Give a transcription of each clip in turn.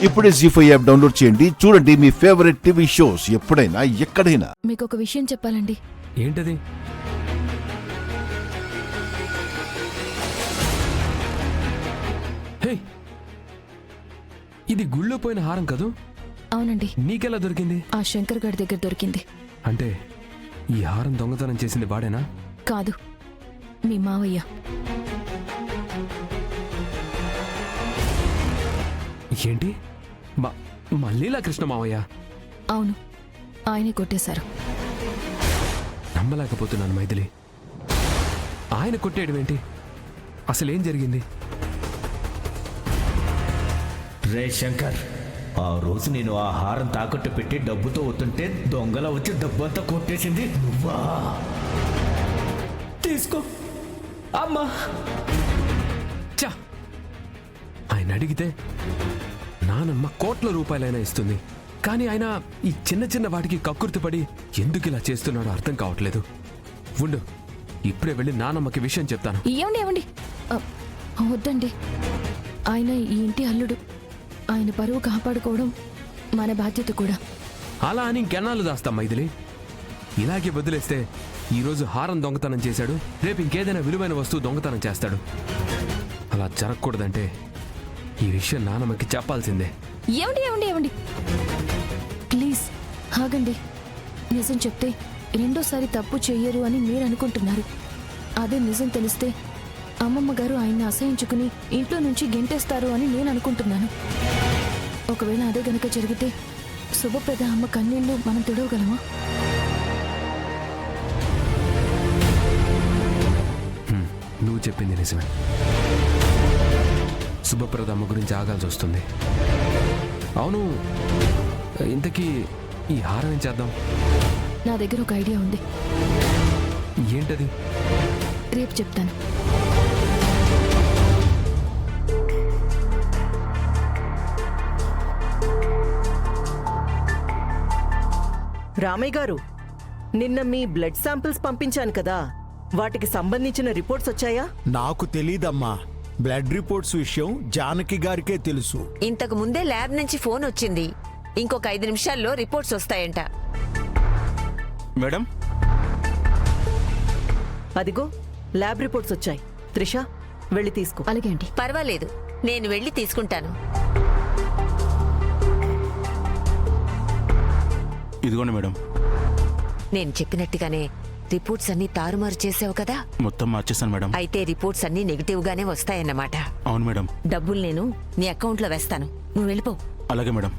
ఇప్పుడే జీ5 app download చేయండి. చూడండి మీ ఫేవరెట్ టీవీ షోస్ ఎప్పుడైనా ఎక్కడైనా. మీకు ఒక విషయం చెప్పాలండి. ఏంటది? హే, ఇది గుళ్ళో పోయిన హారం కదూ? అవునండి, నీకెలా దొరికింది? ఆ శంకర్ గారి దగ్గర దొరికింది. అంటే ఈ హారం దొంగతనం చేసింది వాడేనా? కాదు, మీ మావయ్య. ఏంటి? మళ్ళీలా కృష్ణ మావయ్య? అవును, ఆయనే కొట్టేశారు. నమ్మలేకపోతున్నాను మైథిలి. ఆయన కొట్టేయడం ఏంటి? అసలేం జరిగింది? రే శంకర్, ఆ రోజు నేను ఆ హారం తాకట్టు పెట్టి డబ్బుతో వస్తుంటే దొంగల వచ్చి డబ్బంతా కొట్టేసింది నువ్వా? తీసుకో అమ్మా. చా, ఆయన అడిగితే నానమ్మ కోట్ల రూపాయలైనా ఇస్తుంది. కానీ ఆయన ఈ చిన్న చిన్న వాటికి కక్కుర్తిపడి ఎందుకు ఇలా చేస్తున్నాడో అర్థం కావట్లేదు. ఉండు, ఇప్పుడే వెళ్ళి నానమ్మకి విషయం చెప్తాను. ఏమండి వద్దండి. ఆయన ఈ ఇంటి అల్లుడు. ఆయన పరువు కాపాడుకోవడం మన బాధ్యత కూడా. అలా అని ఇంకెన్నాళ్ళు దాస్తాం మైథిలి? ఇలాగే వదిలేస్తే ఈరోజు హారం దొంగతనం చేశాడు, రేపు ఇంకేదైనా విలువైన వస్తువు దొంగతనం చేస్తాడు. అలా జరగకూడదంటే ఈ విషయం నానమ్మకి చెప్పాల్సిందే. ఏమండి ప్లీజ్ ఆగండి. నిజం చెప్తే రెండోసారి తప్పు చెయ్యరు అని మీరు అనుకుంటున్నారు. అదే నిజం తెలిస్తే అమ్మమ్మ గారు ఆయన్ని అసహించుకుని ఇంట్లో నుంచి గెంటేస్తారు అని నేను అనుకుంటున్నాను. ఒకవేళ అదే గనక జరిగితే శుభప్రద అమ్మ కన్నీళ్లు మనం తుడవగలమా? నువ్వు చెప్పింది నిజమే. శుభప్రద అమ్మ గురించి ఆగాల్సి వస్తుంది. అవును, ఇంతకీ ఈ హారం ఏం చేద్దాం? నా దగ్గర ఒక ఐడియా ఉంది. ఏంటది? రేపు చెప్తాను. రామయ్య గారు, నిన్న మీ బ్లడ్ శాంపిల్స్ పంపించాను కదా, వాటికి సంబంధించిన రిపోర్ట్స్ వచ్చాయా? నాకు తెలీదమ్మా. బ్లడ్ రిపోర్ట్స్ విషయం జానకి గారికే తెలుసు. ఇంతకు ముందే ల్యాబ్ నుంచి ఫోన్ వచ్చింది. ఇంకొక 5 నిమిషాల్లో రిపోర్ట్స్ వస్తాయంట. మేడం, అదిగో ల్యాబ్ రిపోర్ట్స్ వచ్చాయి. త్రిష, వెళ్ళి తీసుకో. అలాగే అండి. పర్వాలేదు, నేను వెళ్ళి తీసుకుంటాను. ఇదిగోండి మేడం. నేను చెప్పినట్టుగానే రిపోర్ట్స్ అన్ని తారుమారు చేసావు కదా? మొత్తం మార్చేశాను మేడం. అయితే రిపోర్ట్స్ అన్ని నెగిటివ్ గానే వస్తాయన్నమాట. అవును మేడం. డబ్బులు నేను నీ అకౌంట్లో వేస్తాను, నువ్వు వెళ్ళిపో. అలాగే మేడం.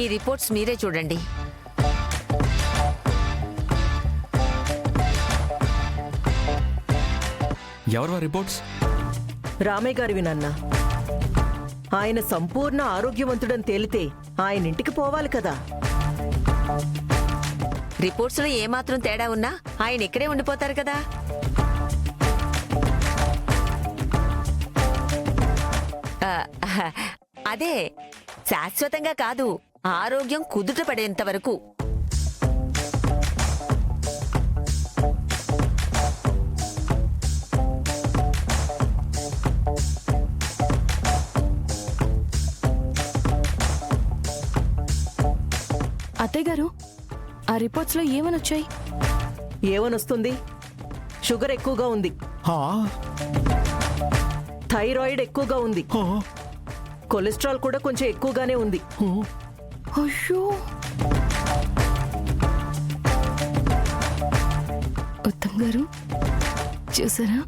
ఈ రిపోర్ట్స్ మీరే చూడండి. ఎవరు రిపోర్ట్స్? రామయ్య గారివి నాన్న. ఆయన సంపూర్ణ ఆరోగ్యవంతుడని తేలితే ఆయన ఇంటికి పోవాలి కదా. రిపోర్ట్స్ లో ఏమాత్రం తేడా ఉన్నా ఆయన ఇక్కడే ఉండిపోతారు కదా. అదే, శాశ్వతంగా కాదు, ఆరోగ్యం కుదుట పడేంత వరకు. అత్తయ్య గారు, ఆ రిపోర్ట్స్ లో ఏమనొచ్చాయి? ఏమనొస్తుంది? షుగర్ ఎక్కువగా ఉంది, హా? థైరాయిడ్ ఎక్కువగా ఉంది, హా? కొలెస్ట్రాల్ కూడా కొంచెం ఎక్కువగానే ఉంది. అయ్యో, ఉత్తమ్ గారు చూసారా,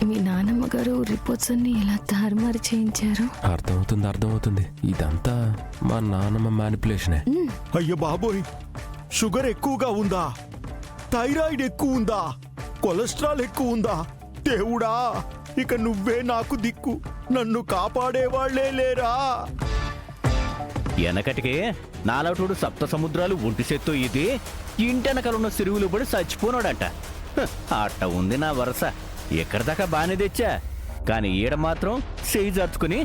మీ నానమ్మ గారు రిపోర్ట్స్ అన్ని ఎలా తారుమారు చేయించారు? అర్థమవుతుంది. ఇదంతా మా నానమ్మ మ్యానిపులేషనే. అయ్య బాబోయ్, షుగర్ ఎక్కువగా ఉందా? థైరాయిడ్ ఎక్కువ ఉందా? కొలెస్ట్రాల్ ఎక్కువ ఉందా? దేవుడా, ఇక నువ్వే నాకు దిక్కు. నన్ను కాపాడేవాళ్లే లేరా? వెనకటికే నాలటుడు సప్త సముద్రాలు ఒంటి చేత్తో ఇది ఇంటెనకలున్న సిరువులు పడి చచ్చిపోనాడంట. అట్ట ఉంది నా వరస. ఎక్కడిదాకా బానే తెచ్చా, కానీ ఈడ మాత్రం చేయి జరుచుకుని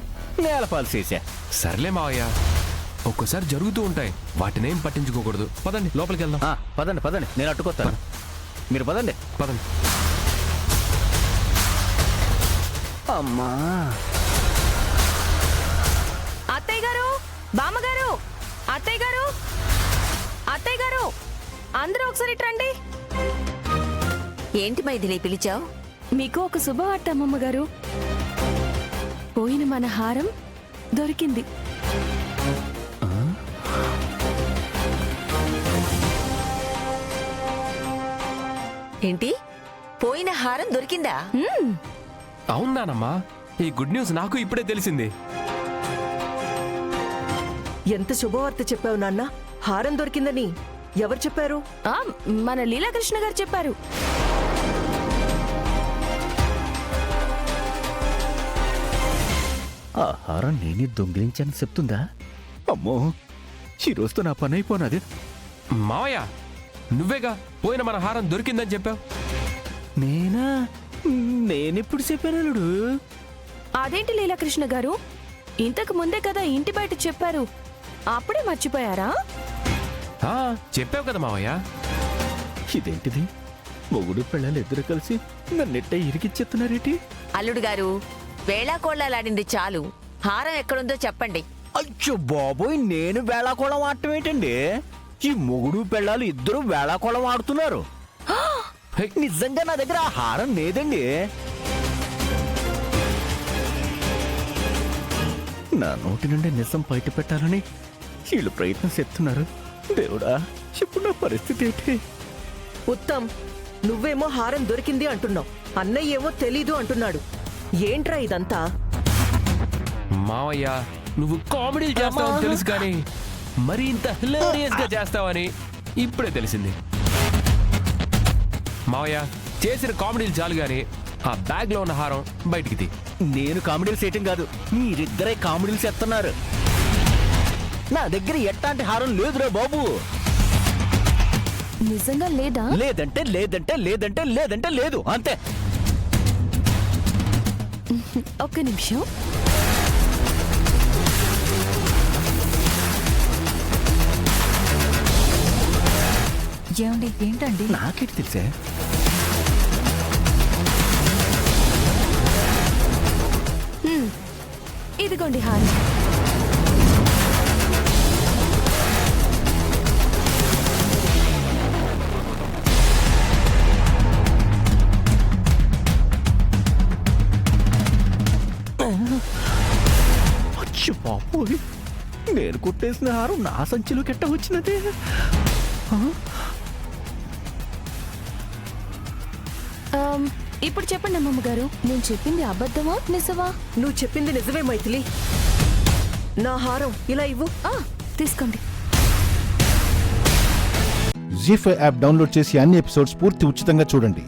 నేలపాలు చేశా. సర్లే మావయ్య, ఒక్కోసారి జరుగుతూ ఉంటాయి, వాటినేం పట్టించుకోకూడదు. పదండి లోపలికి వెళ్దాం. పదండి పదండి, నేను అట్టుకొస్తాను. మీరు పదండి. పదండి. అమ్మా, అత్తయ్య గారు, బామ్మగారు, అత్తయ్య గారు, అత్తయ్య గారు, అందరూ ఒకసారి ఇటు రండి. ఏంటి మైథిలి పిలిచావు? మీకు ఒక శుభవార్త అమ్మమ్మ గారు. పోయిన మన హారం దొరికింది. ఏంటి, పోయిన హారం దొరికిందా? అవునానమ్మా, ఈ గుడ్ న్యూస్ నాకు ఇప్పుడే తెలిసింది. ఎంత శుభవార్త చెప్పావు నాన్న. హారం దొరికిందని ఎవరు చెప్పారు? ఆ, మన లీలాకృష్ణ గారు చెప్పారు. ఆ హారం నేనే దొంగిలించాను చెప్తుందా? అమ్మో, ఈ రోజుతో నా పని అయిపోనాది. మావయ్య, నువ్వేగా పోయిన మన హారం దొరికిందని చెప్పావు. నేనా? నేనెప్పుడు చెప్పాను? అదేంటి లీలాకృష్ణ గారు, ఇంతకు ముందే కదా ఇంటి బయట చెప్పారు, అప్పుడే మర్చిపోయారా? ఆ, చెప్పావు కదా మావయ్య. ఇదేంటిది, మొగుడు పిల్లలు ఇద్దరు కలిసి నన్నెట్ట ఇరికిచ్చేస్తున్నారేటి? అల్లుడు గారు, వేళాకోళాలాడింది చాలు. హారం ఎక్కడుందో చెప్పండి. అయ్యో బాబోయ్, నేను వేళాకోళం ఆడటం ఏంటండి? ఈ మొగుడు పెళ్ళాలు ఇద్దరు వేళాకోళం ఆడుతున్నారు. హే, నిజంగా నా దగ్గర ఆ హారం లేదండి. నా నోటి నుండి నిజం బయట పెట్టాలని వీళ్ళు ప్రయత్నం చేస్తున్నారు. దేవుడా, ఇప్పుడు నా పరిస్థితి ఏంటి? ఉత్తమ్, నువ్వేమో హారం దొరికింది అంటున్నావు, అన్నయ్య ఏమో తెలీదు అంటున్నాడు. ఏంట్రా ఇదంతా? మావయ్య, నువ్వు కామెడీలు చేస్తావని తెలుసు, కానీ మరి ఇంత హిలేరియస్ గా చేస్తావని ఇప్పుడే తెలిసింది. మావయ్య, చేసిన కామెడీలు చాలు గాని ఆ బ్యాగ్ లో ఉన్న హారం బయటికి తీ. నేను కామెడీలు చేయటం కాదు, మీరిద్దరే కామెడీలు చేస్తున్నారు. నా దగ్గర ఎట్లాంటి హారం లేదురా బాబు. నిజంగా లేదా? లేదంటే లేదంటే లేదంటే లేదంటే లేదు, అంతే. ఒక్క నిమిషం. ఏమండి, ఏంటండి? నాకేంటి తెలుసే? ఇదిగోండి హారం. అచ్చి బాబోయ్, నేను కుట్టేసిన హారం నా సంచిలో కెట్ట వచ్చినదే. ఇప్పుడు చెప్పండి అమ్మమ్మ గారు, నేను చెప్పింది అబద్ధమా నిజమా? నువ్వు చెప్పింది నిజమే మైథిలి. నా హారం ఇలా ఇవ్వు. తీసుకోండి. జీ5 యాప్ డౌన్లోడ్ చేసి అన్ని ఎపిసోడ్స్ పూర్తి ఉచితంగా చూడండి.